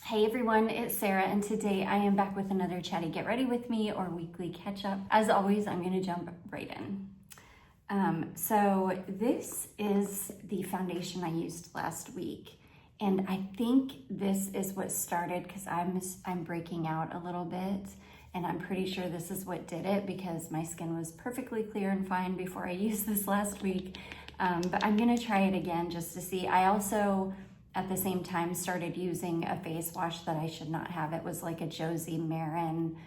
Hey everyone, it's Sarah, and today I am back with another Chatty Get Ready With Me or weekly catch up. As always, I'm gonna jump right in. So this is the foundation I used last week, and I think this is what started because I'm breaking out a little bit, and I'm pretty sure this is what did it because my skin was perfectly clear and fine before I used this last week. But I'm gonna try it again just to see. I also at the same time started using a face wash that I should not have. It was like a Josie Marin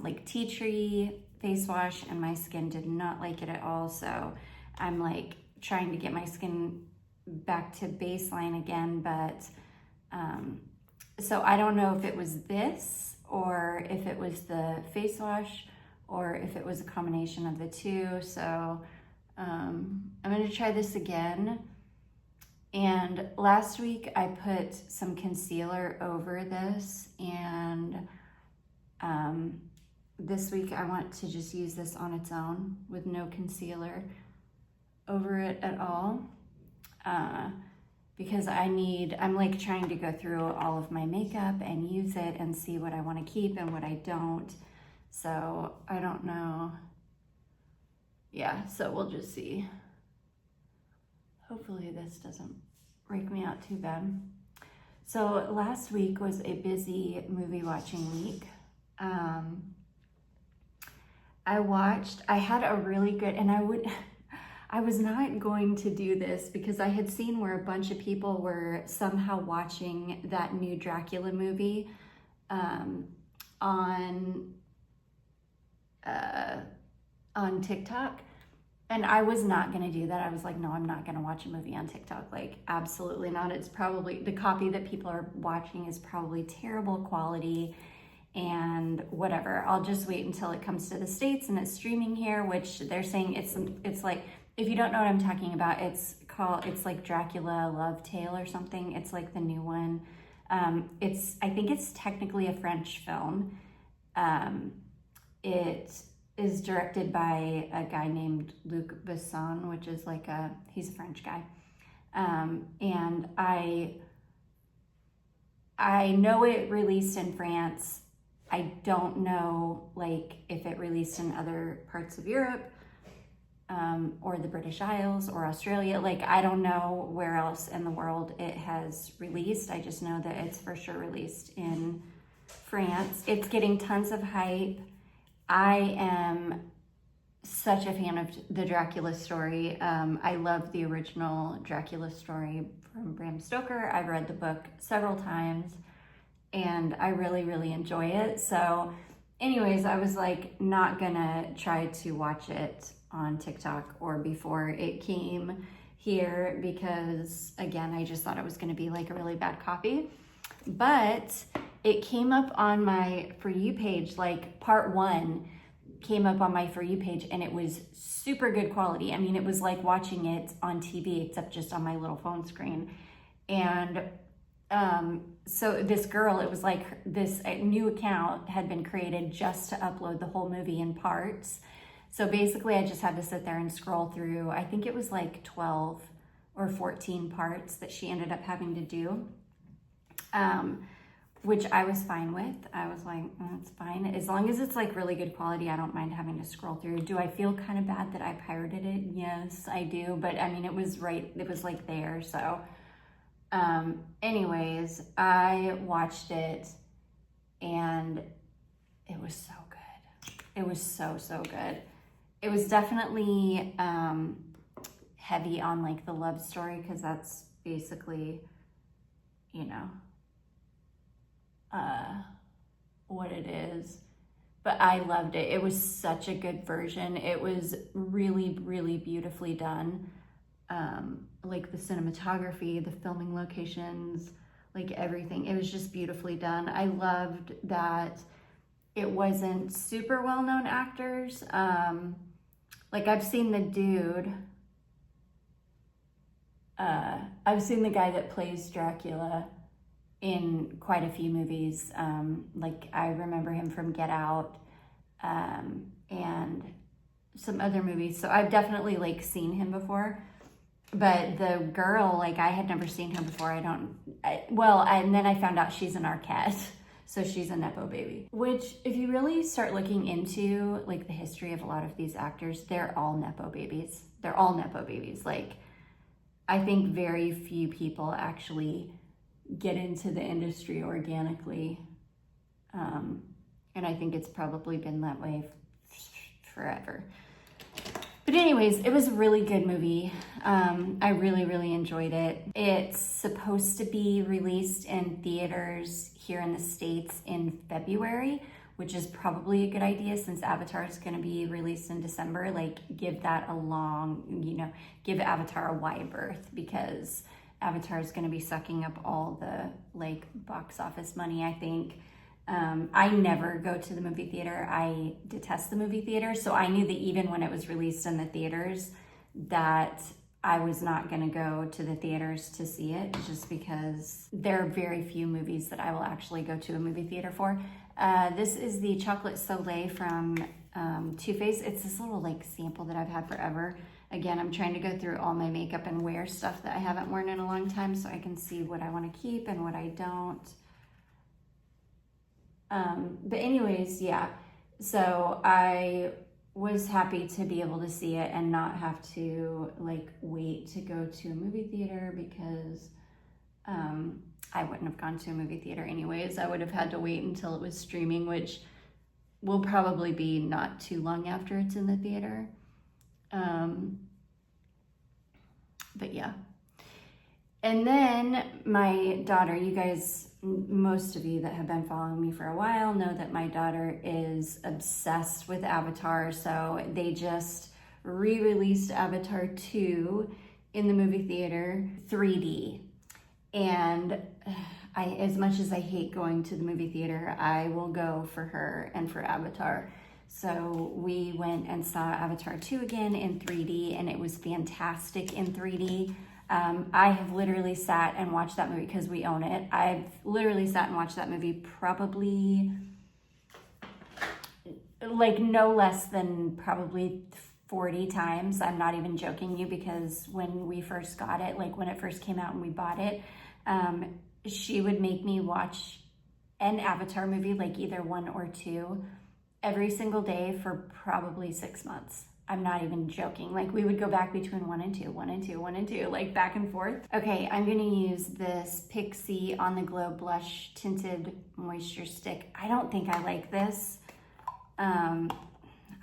like tea tree face wash, and my skin did not like it at all. So I'm like trying to get my skin back to baseline again, but so I don't know if it was this or if it was the face wash or if it was a combination of the two. So I'm gonna try this again. And last week I put some concealer over this, and this week I want to just use this on its own with no concealer over it at all, because I'm like trying to go through all of my makeup and use it and see what I want to keep and what I don't. So I don't know. Yeah, so we'll just see. Hopefully this doesn't break me out too bad. So last week was a busy movie watching week. I had a really good, and I was not going to do this because I had seen where a bunch of people were somehow watching that new Dracula movie on TikTok. And I was not gonna do that. I was like, no, I'm not gonna watch a movie on TikTok. Like, absolutely not. It's probably, the copy that people are watching is probably terrible quality and whatever. I'll just wait until it comes to the States and it's streaming here, which they're saying it's like, if you don't know what I'm talking about, it's like Dracula Love Tale or something. It's like the new one. I think it's technically a French film. It is directed by a guy named Luc Besson, which is like he's a French guy. And I know it released in France. I don't know like if it released in other parts of Europe or the British Isles or Australia. Like, I don't know where else in the world it has released. I just know that it's for sure released in France. It's getting tons of hype. I am such a fan of the Dracula story. I love the original Dracula story from Bram Stoker. I've read the book several times and I really, really enjoy it. So anyways, I was like not gonna try to watch it on TikTok or before it came here because again, I just thought it was gonna be like a really bad copy. But it came up on my For You page, like part 1 came up on my For You page, and it was super good quality. I mean, it was like watching it on TV, except just on my little phone screen. And so this girl, it was like this new account had been created just to upload the whole movie in parts. So basically I just had to sit there and scroll through, I think it was like 12 or 14 parts that she ended up having to do. Which I was fine with. I was like, it's fine. As long as it's like really good quality, I don't mind having to scroll through. Do I feel kind of bad that I pirated it? Yes, I do. But I mean, it was like there. So anyways, I watched it and it was so good. It was so good. It was definitely heavy on like the love story because that's basically, you know, what it is, but I loved it. It was such a good version. It was really, really beautifully done. Like the cinematography, the filming locations, like everything. It was just beautifully done. I loved that it wasn't super well-known actors. Like I've seen the dude, I've seen the guy that plays Dracula in quite a few movies. Like I remember him from Get Out and some other movies. So I've definitely like seen him before. But the girl, like, I had never seen her before. And then I found out she's an Arquette. So she's a Nepo baby. Which, if you really start looking into, like, the history of a lot of these actors, they're all Nepo babies. They're all Nepo babies. Like, I think very few people actually get into the industry organically. And I think it's probably been that way forever. But anyways, it was a really good movie. I really, really enjoyed it. It's supposed to be released in theaters here in the States in February, which is probably a good idea since Avatar is going to be released in December. Like, give that a long, give Avatar a wide berth, because Avatar is going to be sucking up all the, like, box office money, I think. I never go to the movie theater. I detest the movie theater. So I knew that even when it was released in the theaters, that I was not going to go to the theaters to see it, just because there are very few movies that I will actually go to a movie theater for. This is the Chocolate Soleil from Too Faced. It's this little, like, sample that I've had forever. Again, I'm trying to go through all my makeup and wear stuff that I haven't worn in a long time so I can see what I want to keep and what I don't. But anyways, yeah, so I was happy to be able to see it and not have to, like, wait to go to a movie theater, because I wouldn't have gone to a movie theater anyways. I would have had to wait until it was streaming, which will probably be not too long after it's in the theater. But yeah. And then my daughter, you guys, most of you that have been following me for a while know that my daughter is obsessed with Avatar. So they just re-released Avatar 2 in the movie theater, 3D. And as much as I hate going to the movie theater, I will go for her and for Avatar. So we went and saw Avatar 2 again in 3D, and it was fantastic in 3D. I have literally sat and watched that movie because we own it. I've literally sat and watched that movie probably, like, no less than probably 40 times. I'm not even joking you, because when we first got it, like when it first came out and we bought it, she would make me watch an Avatar movie, like either one or two, every single day for probably 6 months. I'm not even joking. Like, we would go back between 1 and 2, 1 and 2, 1 and 2, like back and forth. Okay, I'm gonna use this Pixie On the Glow Blush Tinted Moisture Stick. I don't think I like this. I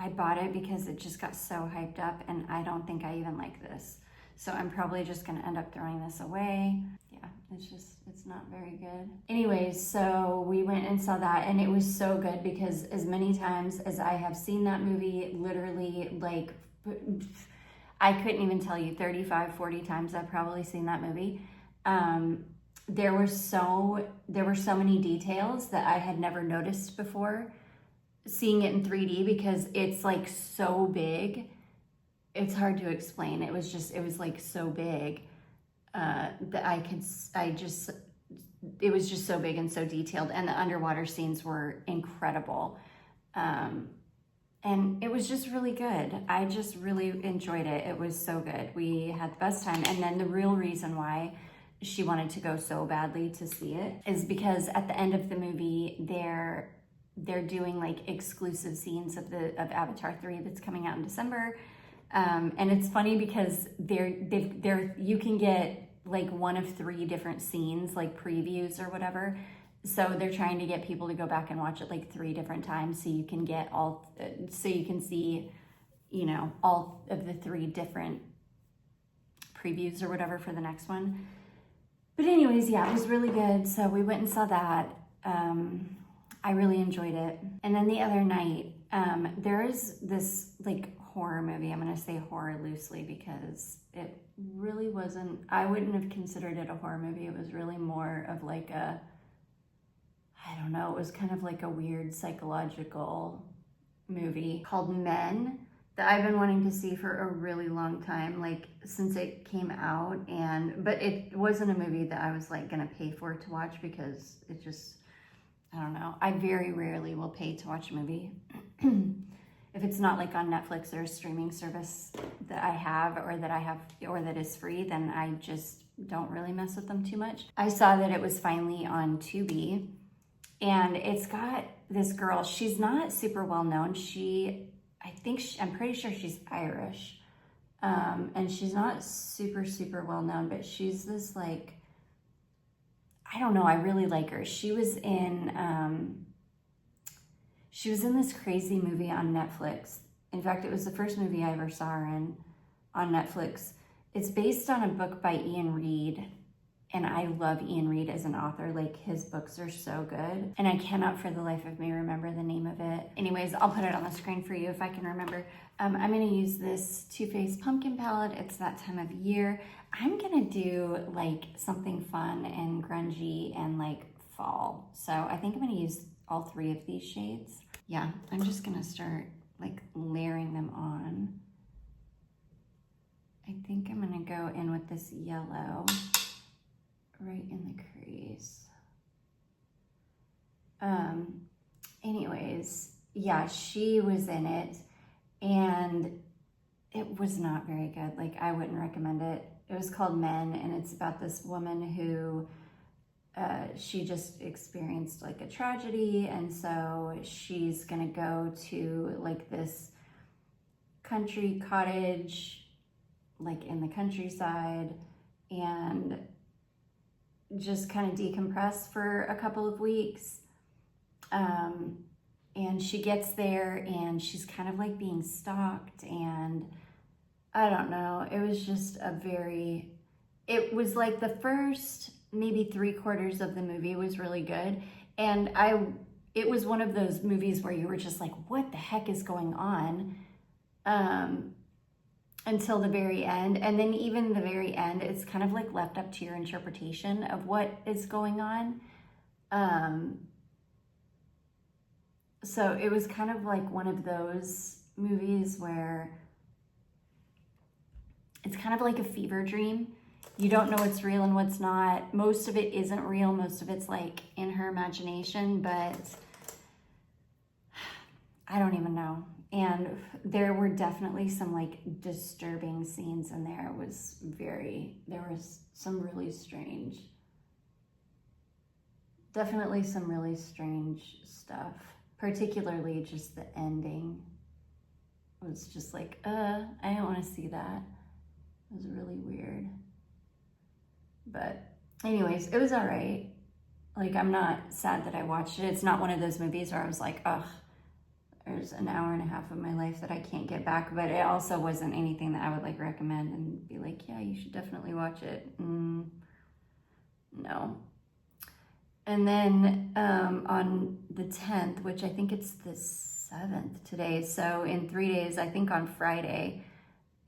bought it because it just got so hyped up, and I don't think I even like this. So I'm probably just gonna end up throwing this away. Yeah, it's not very good. Anyways, so we went and saw that, and it was so good, because as many times as I have seen that movie, literally, like, I couldn't even tell you, 35, 40 times I've probably seen that movie. There were so many details that I had never noticed before seeing it in 3D, because it's, like, so big. It's hard to explain. It was like so big that it was just so big and so detailed, and the underwater scenes were incredible. And it was just really good. I just really enjoyed it. It was so good. We had the best time. And then the real reason why she wanted to go so badly to see it is because at the end of the movie, they're doing, like, exclusive scenes of Avatar 3 that's coming out in December. And it's funny because you can get, like, one of 3 different scenes, like previews or whatever. So they're trying to get people to go back and watch it, like, 3 different times, so you can see, all of the 3 different previews or whatever for the next one. But anyways, yeah, it was really good. So we went and saw that. I really enjoyed it. And then the other night, there is this, like, horror movie. I'm going to say horror loosely because it really wasn't, I wouldn't have considered it a horror movie. It was really more of like I don't know, it was kind of like a weird psychological movie called Men that I've been wanting to see for a really long time, like since it came out. But it wasn't a movie that I was, like, going to pay for to watch, because it just, I don't know. I very rarely will pay to watch a movie. if it's not like on Netflix or a streaming service that I have or that is free, then I just don't really mess with them too much. I saw that it was finally on Tubi, and it's got this girl. She's not super well known. I'm pretty sure she's Irish. And she's not super well known, but she's this like, I don't know, I really like her. She was in this crazy movie on Netflix. In fact, it was the first movie I ever saw her in on Netflix. It's based on a book by Ian Reid, and I love Ian Reid as an author. Like, his books are so good, and I cannot for the life of me remember the name of it. Anyways, I'll put it on the screen for you if I can remember. I'm gonna use this Too Faced Pumpkin palette. It's that time of year. I'm gonna do like something fun and grungy and like fall. So I think I'm gonna use all 3 of these shades. Yeah, I'm just gonna start like layering them on. I think I'm gonna go in with this yellow right in the crease. Anyways, yeah, she was in it, and it was not very good. Like, I wouldn't recommend it. It was called Men, and it's about this woman who she just experienced like a tragedy, and so she's gonna go to like this country cottage, like in the countryside, and just kind of decompress for a couple of weeks. And she gets there, and she's kind of like being stalked, and I don't know, it was just it was like the first maybe 3/4 of the movie was really good, and it was one of those movies where you were just like, what the heck is going on, until the very end. And then even the very end, it's kind of like left up to your interpretation of what is going on. So it was kind of like one of those movies where it's kind of like a fever dream. You don't know what's real and what's not. Most of it isn't real. Most of it's like in her imagination, but I don't even know. And there were definitely some like disturbing scenes in there. There was some really strange, definitely some really strange stuff. Particularly just the ending. It was just like, I don't want to see that. It was really weird. But anyways, it was all right. Like, I'm not sad that I watched it. It's not one of those movies where I was like, ugh, there's an hour and a half of my life that I can't get back. But it also wasn't anything that I would like recommend and be like, yeah, you should definitely watch it. No. And then on the 10th, which I think it's the 7th today, so in 3 days, I think on Friday,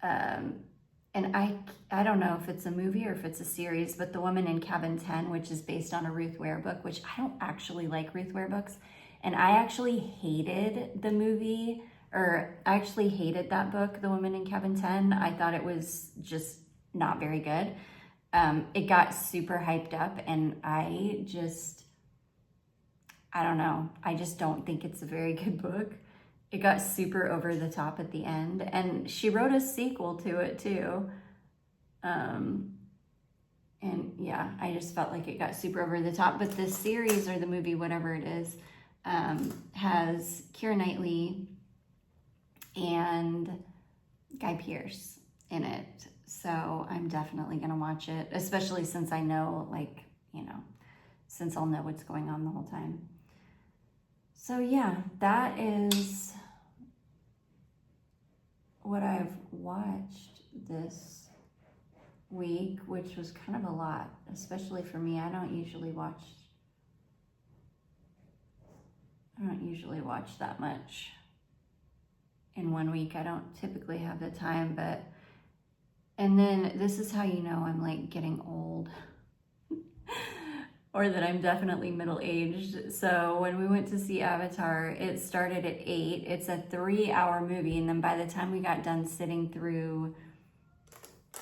and I don't know if it's a movie or if it's a series, but The Woman in Cabin 10, which is based on a Ruth Ware book, which I don't actually like Ruth Ware books, and I actually hated the movie, or I actually hated that book, The Woman in Cabin 10. I thought it was just not very good. It got super hyped up, and I don't know. I just don't think it's a very good book. It got super over the top at the end, and she wrote a sequel to it too. And yeah, I just felt like it got super over the top. But the series or the movie, whatever it is, has Keira Knightley and Guy Pearce in it. So I'm definitely going to watch it, especially since I know, like, since I'll know what's going on the whole time. So yeah, that is what I've watched this week, which was kind of a lot, especially for me. I don't usually watch that much in one week. I don't typically have the time, and then this is how you know I'm like getting old or that I'm definitely middle-aged. So when we went to see Avatar, it started at 8. It's a 3-hour movie, and then by the time we got done sitting through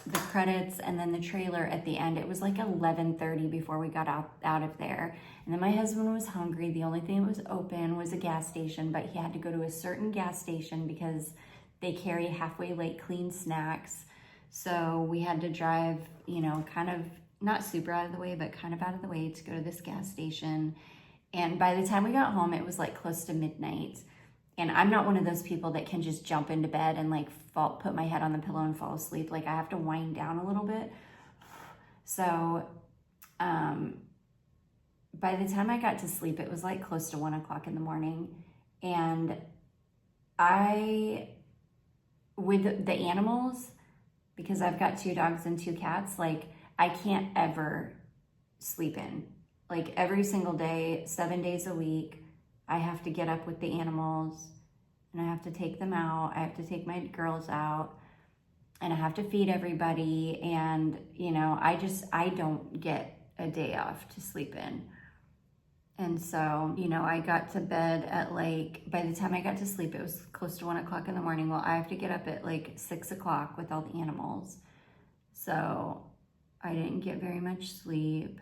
the credits and then the trailer at the end. It was like 11:30 before we got out of there. And then my husband was hungry. The only thing that was open was a gas station, but he had to go to a certain gas station because they carry halfway late clean snacks. So we had to drive, you know, kind of not super out of the way, but kind of out of the way to go to this gas station. And by the time we got home, it was like close to midnight. And I'm not one of those people that can just jump into bed and like put my head on the pillow and fall asleep. Like I have to wind down a little bit. So by the time I got to sleep, it was like close to 1 o'clock in the morning. And with the animals, because I've got 2 dogs and 2 cats, like I can't ever sleep in. Like every single day, 7 days a week, I have to get up with the animals and I have to take them out. I have to take my girls out and I have to feed everybody. And, you know, I don't get a day off to sleep in. And so, you know, I got to bed at like, by the time I got to sleep, it was close to 1 o'clock in the morning. Well, I have to get up at like 6 o'clock with all the animals. So I didn't get very much sleep.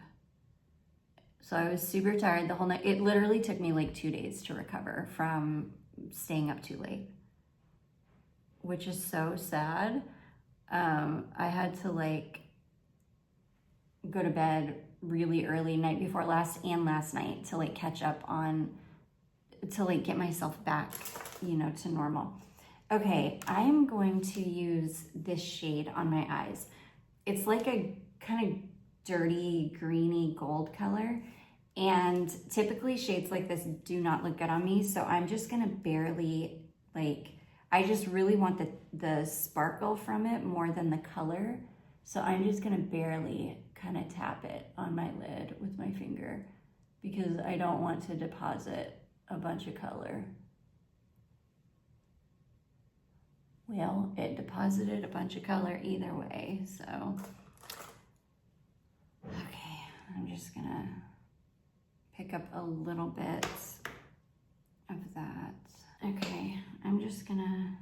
So I was super tired the whole night. It literally took me like 2 days to recover from staying up too late, which is so sad. I had to like go to bed really early night before last night to like catch up on, to like get myself back, you know, to normal. Okay, I am going to use this shade on my eyes. It's like a kind of dirty, greeny gold color. And typically shades like this do not look good on me. So I'm just gonna barely, like, I just really want the sparkle from it more than the color. So I'm just gonna barely kind of tap it on my lid with my finger because I don't want to deposit a bunch of color. Well, it deposited a bunch of color either way, so. Okay, I'm just gonna pick up a little bit of that. Okay, I'm just gonna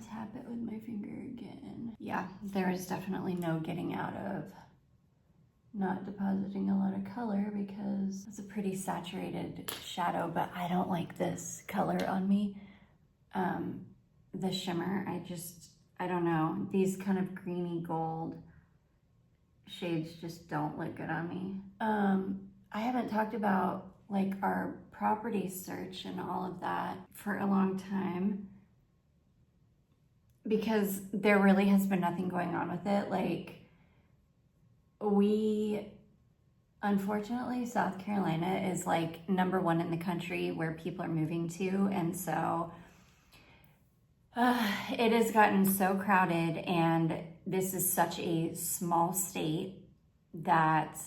tap it with my finger again. Yeah, there is definitely no getting out of not depositing a lot of color because it's a pretty saturated shadow, but I don't like this color on me. The shimmer, I don't know. These kind of greeny gold shades just don't look good on me. I haven't talked about like our property search and all of that for a long time because there really has been nothing going on with it. Like unfortunately, South Carolina is like #1 in the country where people are moving to. And so it has gotten so crowded, and this is such a small state that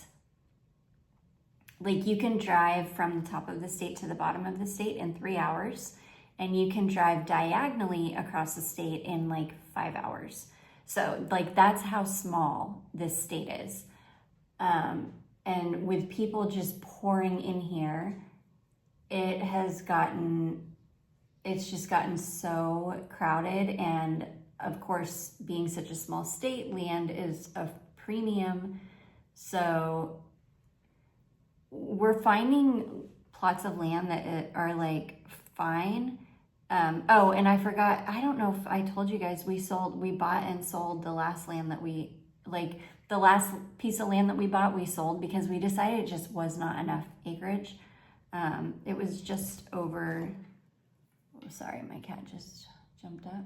like you can drive from the top of the state to the bottom of the state in 3 hours, and you can drive diagonally across the state in like 5 hours. So like that's how small this state is. And with people just pouring in here, it's just gotten so crowded. And of course, being such a small state, land is a premium. So we're finding plots of land that are like fine. Oh, and I forgot, I don't know if I told you guys, we bought and sold the last land that the last piece of land that we bought, we sold because we decided it just was not enough acreage. It was just over, sorry, my cat just jumped up.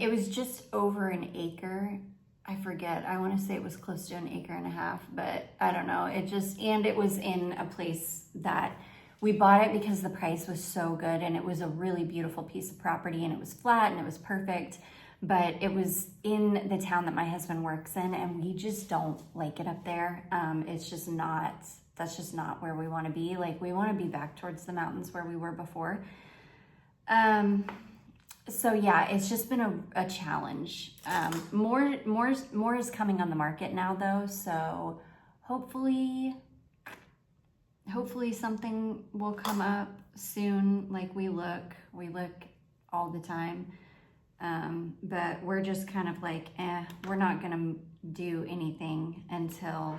It was just over an acre. I forget, I want to say it was close to 1.5 acres, but I don't know. And it was in a place that we bought it because the price was so good, and it was a really beautiful piece of property, and it was flat and it was perfect, but it was in the town that my husband works in, and we just don't like it up there. That's just not where we want to be. Like we want to be back towards the mountains where we were before. So yeah, it's just been a challenge. More is coming on the market now though. So hopefully something will come up soon. Like we look all the time. But we're just kind of like, we're not gonna do anything until,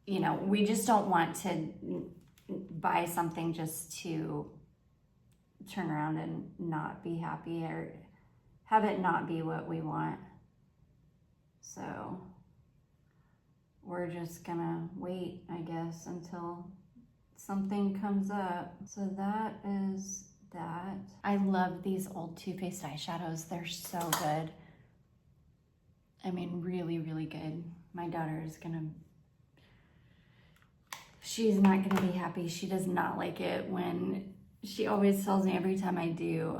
you know, we just don't want to buy something just to turn around and not be happy or have it not be what we want. So we're just gonna wait, I guess, until something comes up. So that is that. I love these old Too Faced eyeshadows. They're so good. I mean, really, really good. My daughter is she's not gonna be happy. She does not like it when, she always tells me every time I do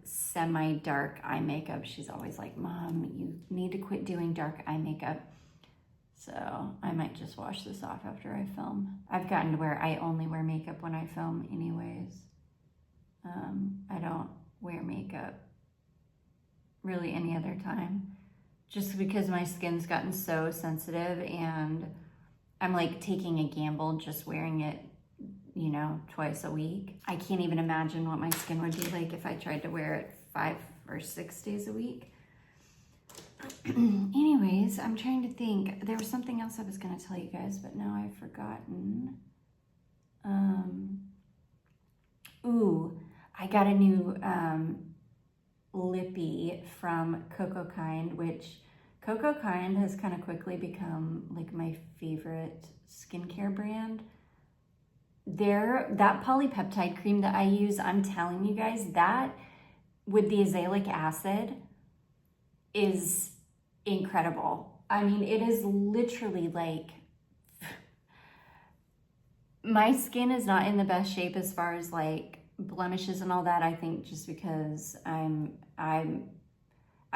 semi-dark eye makeup, she's always like, Mom, you need to quit doing dark eye makeup. So I might just wash this off after I film. I've gotten to where I only wear makeup when I film anyways. I don't wear makeup really any other time, just because my skin's gotten so sensitive, and I'm like taking a gamble just wearing it, you know, twice a week. I can't even imagine what my skin would be like if I tried to wear it 5 or 6 days a week. Anyways, I'm trying to think. There was something else I was going to tell you guys, but now I've forgotten. I got a new lippy from Coco Kind, which Coco Kind has kind of quickly become like my favorite skincare brand. That polypeptide cream that I use, I'm telling you guys, that with the azelaic acid is incredible. I mean, it is literally like, my skin is not in the best shape as far as like blemishes and all that. I think just because I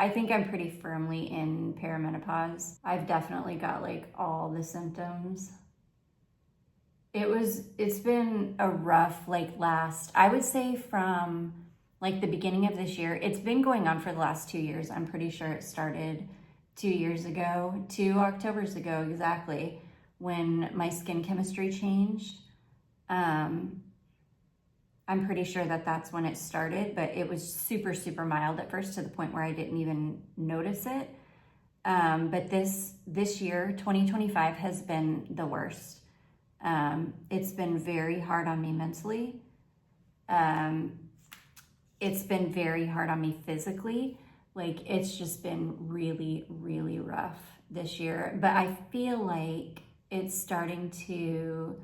think I'm pretty firmly in perimenopause. I've definitely got like all the symptoms. It's been a rough, like I would say from like the beginning of this year. It's been going on for the last 2 years. I'm pretty sure it started 2 years ago, 2 Octobers ago exactly, when my skin chemistry changed. I'm pretty sure that's when it started, but it was super, super mild at first, to the point where I didn't even notice it. But this year, 2025, has been the worst. It's been very hard on me mentally. It's been very hard on me physically. Like, it's just been really, really rough this year. But I feel like it's starting to,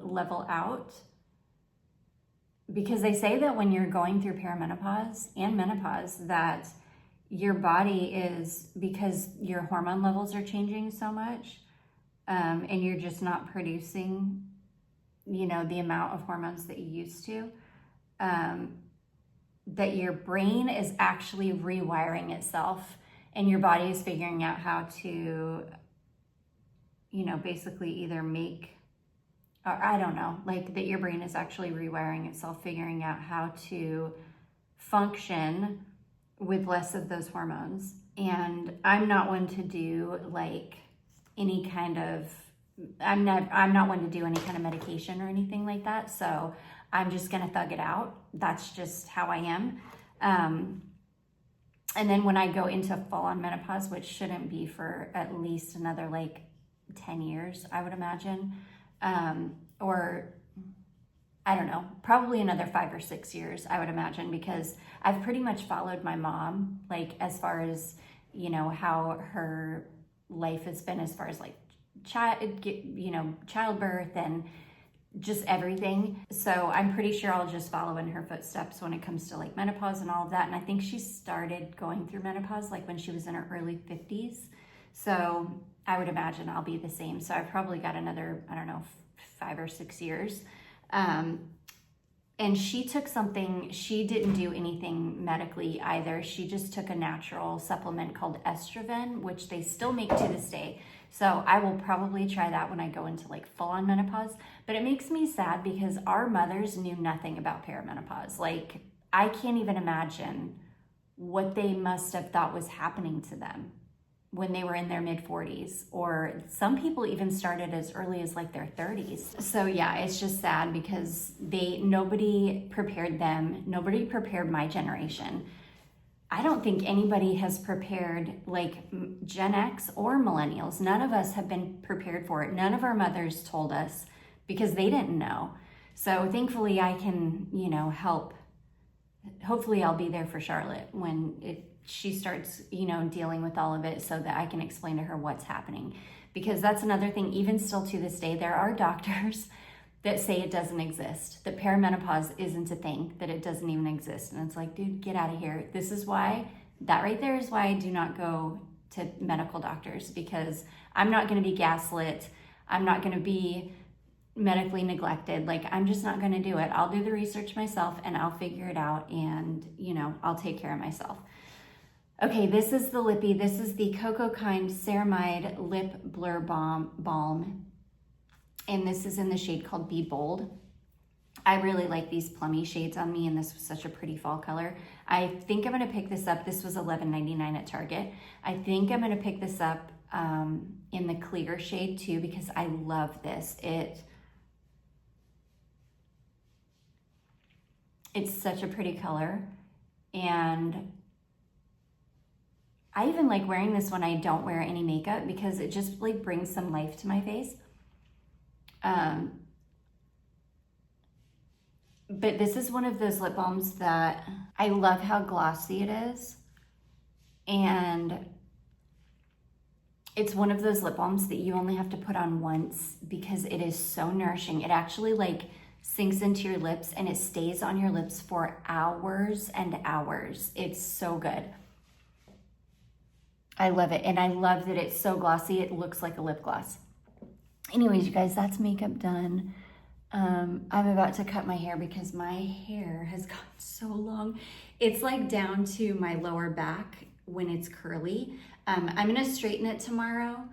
level out, because they say that when you're going through perimenopause and menopause, that your body is, because your hormone levels are changing so much, and you're just not producing, you know, the amount of hormones that you used to, that your brain is actually rewiring itself, and your body is figuring out how to, you know, basically either make, or I don't know, like that your brain is actually rewiring itself, figuring out how to function with less of those hormones. And I'm not one to do like any kind of, I'm not one to do any kind of medication or anything like that. So I'm just gonna thug it out. That's just how I am. And then when I go into full-on menopause, which shouldn't be for at least another like 10 years, I would imagine, or I don't know, probably another 5 or 6 years, I would imagine, because I've pretty much followed my mom, like as far as, you know, how her life has been as far as like childbirth and just everything. So I'm pretty sure I'll just follow in her footsteps when it comes to like menopause and all of that. And I think she started going through menopause like when she was in her early 50s. So I would imagine I'll be the same. So I've probably got another, I don't know, 5 or 6 years. And she took something, she didn't do anything medically either. She just took a natural supplement called estrogen, which they still make to this day. So I will probably try that when I go into like full-on menopause. But it makes me sad because our mothers knew nothing about perimenopause. Like, I can't even imagine what they must have thought was happening to them. when they were in their mid 40s, or some people even started as early as like their 30s. So yeah, it's just sad because nobody prepared them. Nobody prepared my generation. I don't think anybody has prepared like Gen X or millennials. None of us have been prepared for it. None of our mothers told us because they didn't know. So thankfully I can, help. Hopefully I'll be there for Charlotte when she starts, dealing with all of it so that I can explain to her what's happening. Because that's another thing, even still to this day, there are doctors that say it doesn't exist, that perimenopause isn't a thing, that it doesn't even exist. And it's like, dude, get out of here. That right there is why I do not go to medical doctors, because I'm not going to be gaslit. I'm not going to be medically neglected. Like, I'm just not going to do it. I'll do the research myself and I'll figure it out, and I'll take care of myself. Okay, this is the lippy. This is the Cocoa Kind Ceramide Lip Blur Balm. And this is in the shade called Be Bold. I really like these plummy shades on me, and this was such a pretty fall color. I think I'm gonna pick this up. This was $11.99 at Target. I think I'm gonna pick this up in the clear shade too, because I love this. It's such a pretty color, and I even like wearing this when I don't wear any makeup, because it just like brings some life to my face. But this is one of those lip balms that I love how glossy it is. And it's one of those lip balms that you only have to put on once because it is so nourishing. It actually like sinks into your lips and it stays on your lips for hours and hours. It's so good. I love it. And I love that it's so glossy. It looks like a lip gloss. Anyways, you guys, that's makeup done. I'm about to cut my hair because my hair has gotten so long. It's like down to my lower back when it's curly. I'm gonna straighten it tomorrow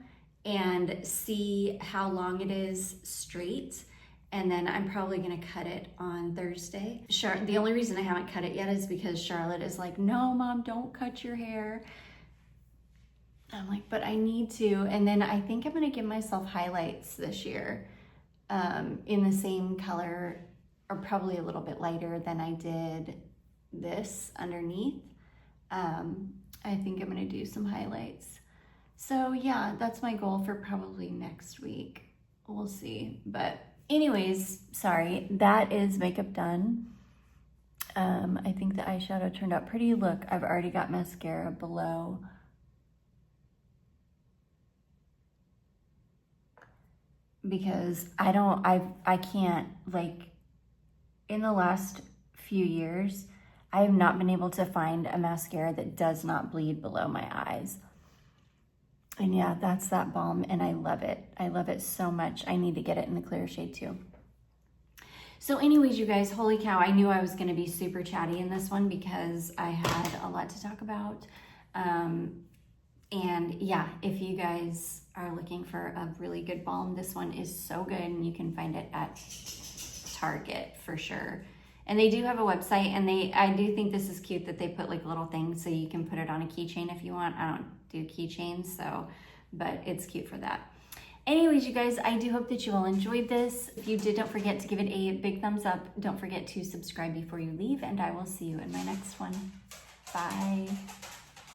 and see how long it is straight. And then I'm probably gonna cut it on Thursday. The only reason I haven't cut it yet is because Charlotte is like, no, Mom, don't cut your hair. I'm like, but I need to. And then I think I'm gonna give myself highlights this year in the same color, or probably a little bit lighter than I did this underneath. I think I'm gonna do some highlights. So yeah, that's my goal for probably next week. We'll see. But anyways, sorry, that is makeup done. I think the eyeshadow turned out pretty. Look, I've already got mascara below. Because I can't, like, in the last few years, I have not been able to find a mascara that does not bleed below my eyes. And yeah, that's that balm, and I love it. I love it so much. I need to get it in the clear shade too. So anyways, you guys, holy cow, I knew I was gonna be super chatty in this one because I had a lot to talk about. And yeah, if you guys are looking for a really good balm, this one is so good, and you can find it at Target for sure. And they do have a website, and I do think this is cute that they put like little things so you can put it on a keychain if you want. I don't do keychains, but it's cute for that. Anyways, you guys, I do hope that you all enjoyed this. If you did, don't forget to give it a big thumbs up. Don't forget to subscribe before you leave, and I will see you in my next one. Bye.